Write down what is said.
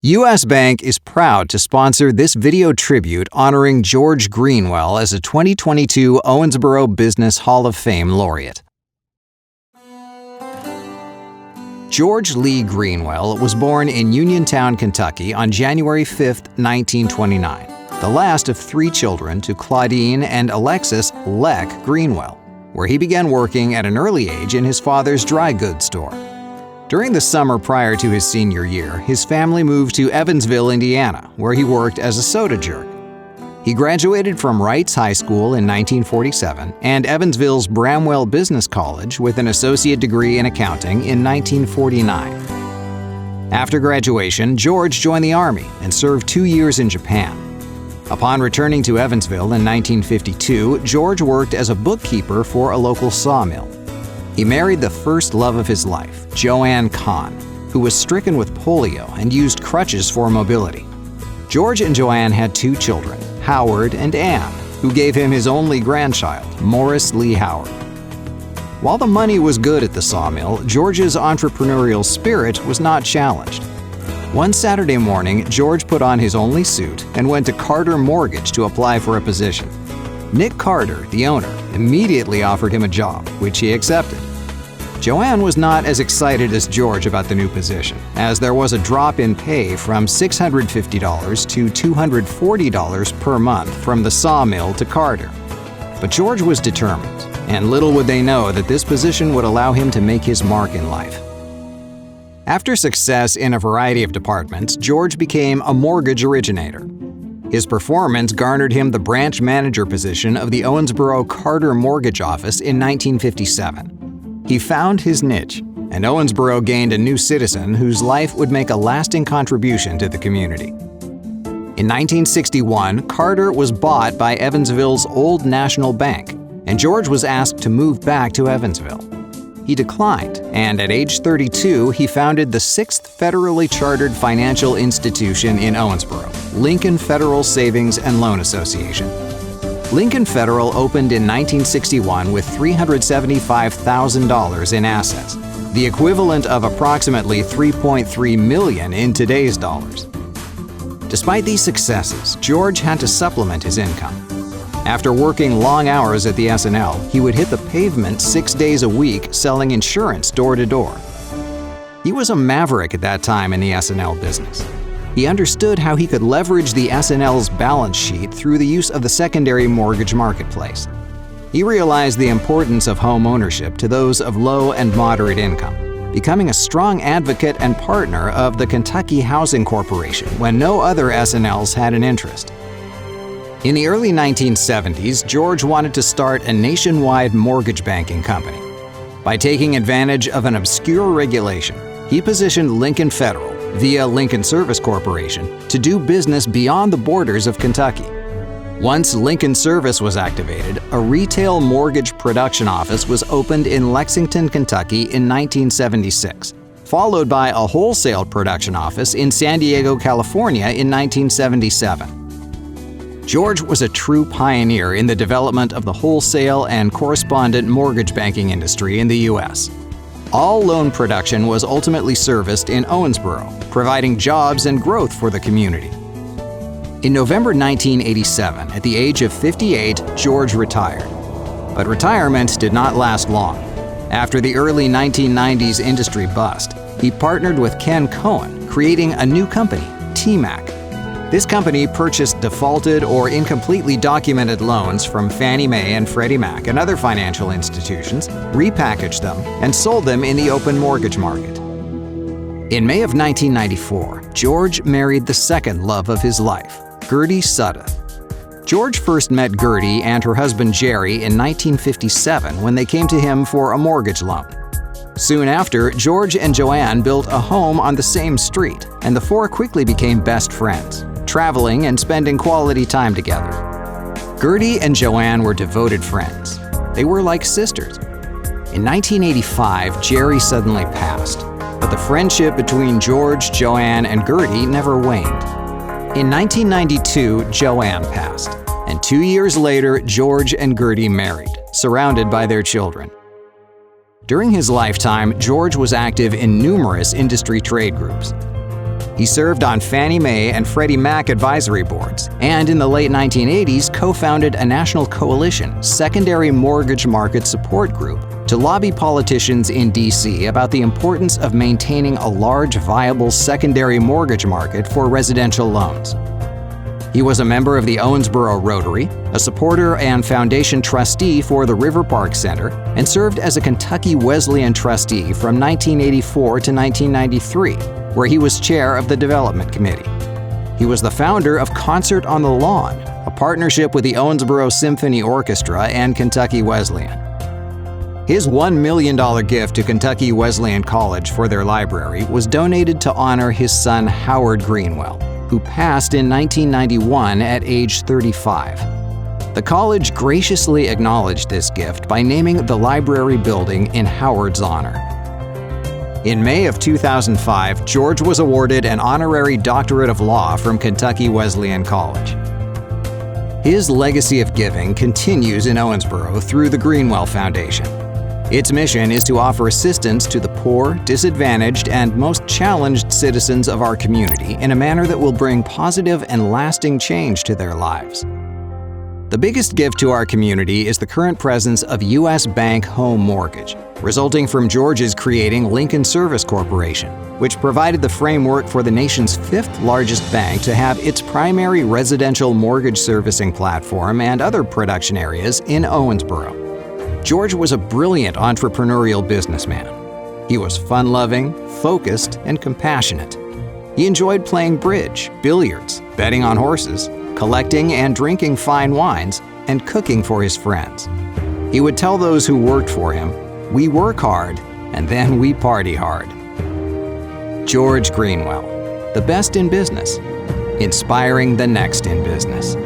U.S. Bank is proud to sponsor this video tribute honoring George Greenwell as a 2022 Owensboro Business Hall of Fame laureate. George Lee Greenwell was born in Uniontown, Kentucky on January 5, 1929, the last of three children to Claudine and Alexis "Leck" Greenwell, where he began working at an early age in his father's dry goods store. During the summer prior to his senior year, his family moved to Evansville, Indiana, where he worked as a soda jerk. He graduated from Wrights High School in 1947 and Evansville's Bramwell Business College with an associate degree in accounting in 1949. After graduation, George joined the Army and served 2 years in Japan. Upon returning to Evansville in 1952, George worked as a bookkeeper for a local sawmill. He married the first love of his life, Joanne Kahn, who was stricken with polio and used crutches for mobility. George and Joanne had two children, Howard and Anne, who gave him his only grandchild, Morris Lee Howard. While the money was good at the sawmill, George's entrepreneurial spirit was not challenged. One Saturday morning, George put on his only suit and went to Carter Mortgage to apply for a position. Nick Carter, the owner, immediately offered him a job, which he accepted. Joanne was not as excited as George about the new position, as there was a drop in pay from $650 to $240 per month from the sawmill to Carter. But George was determined, and little would they know that this position would allow him to make his mark in life. After success in a variety of departments, George became a mortgage originator. His performance garnered him the branch manager position of the Owensboro Carter Mortgage Office in 1957. He found his niche, and Owensboro gained a new citizen whose life would make a lasting contribution to the community. In 1961, Carter was bought by Evansville's Old National Bank, and George was asked to move back to Evansville. He declined, and at age 32, he founded the 6th federally chartered financial institution in Owensboro, Lincoln Federal Savings and Loan Association. Lincoln Federal opened in 1961 with $375,000 in assets, the equivalent of approximately $3.3 million in today's dollars. Despite these successes, George had to supplement his income. After working long hours at the S&L, he would hit the pavement 6 days a week selling insurance door to door. He was a maverick at that time in the S&L business. He understood how he could leverage the S&L's balance sheet through the use of the secondary mortgage marketplace. He realized the importance of home ownership to those of low and moderate income, becoming a strong advocate and partner of the Kentucky Housing Corporation when no other S&Ls had an interest. In the early 1970s, George wanted to start a nationwide mortgage banking company. By taking advantage of an obscure regulation, he positioned Lincoln Federal, via Lincoln Service Corporation, to do business beyond the borders of Kentucky. Once Lincoln Service was activated, a retail mortgage production office was opened in Lexington, Kentucky in 1976, followed by a wholesale production office in San Diego, California in 1977. George was a true pioneer in the development of the wholesale and correspondent mortgage banking industry in the U.S. All loan production was ultimately serviced in Owensboro, providing jobs and growth for the community. In November 1987, at the age of 58, George retired. But retirement did not last long. After the early 1990s industry bust, he partnered with Ken Cohen, creating a new company, TMAC. This company purchased defaulted or incompletely documented loans from Fannie Mae and Freddie Mac and other financial institutions, repackaged them, and sold them in the open mortgage market. In May of 1994, George married the second love of his life, Gertie Sudduth. George first met Gertie and her husband Jerry in 1957 when they came to him for a mortgage loan. Soon after, George and Joanne built a home on the same street, and the four quickly became best friends, traveling and spending quality time together. Gertie and Joanne were devoted friends. They were like sisters. In 1985, Jerry suddenly passed, but the friendship between George, Joanne, and Gertie never waned. In 1992, Joanne passed, and 2 years later, George and Gertie married, surrounded by their children. During his lifetime, George was active in numerous industry trade groups. He served on Fannie Mae and Freddie Mac advisory boards, and in the late 1980s co-founded a national coalition, Secondary Mortgage Market Support Group, to lobby politicians in D.C. about the importance of maintaining a large, viable secondary mortgage market for residential loans. He was a member of the Owensboro Rotary, a supporter and foundation trustee for the River Park Center, and served as a Kentucky Wesleyan trustee from 1984 to 1993, where he was chair of the Development Committee. He was the founder of Concert on the Lawn, a partnership with the Owensboro Symphony Orchestra and Kentucky Wesleyan. His $1 million gift to Kentucky Wesleyan College for their library was donated to honor his son Howard Greenwell, who passed in 1991 at age 35. The college graciously acknowledged this gift by naming the library building in Howard's honor. In May of 2005, George was awarded an honorary doctorate of law from Kentucky Wesleyan College. His legacy of giving continues in Owensboro through the Greenwell Foundation. Its mission is to offer assistance to the poor, disadvantaged, and most challenged citizens of our community in a manner that will bring positive and lasting change to their lives. The biggest gift to our community is the current presence of U.S. Bank Home Mortgage, resulting from George's creating Lincoln Service Corporation, which provided the framework for the nation's fifth largest bank to have its primary residential mortgage servicing platform and other production areas in Owensboro. George was a brilliant entrepreneurial businessman. He was fun-loving, focused, and compassionate. He enjoyed playing bridge, billiards, betting on horses, collecting and drinking fine wines, and cooking for his friends. He would tell those who worked for him, "We work hard, and then we party hard." George Greenwell, the best in business, inspiring the next in business.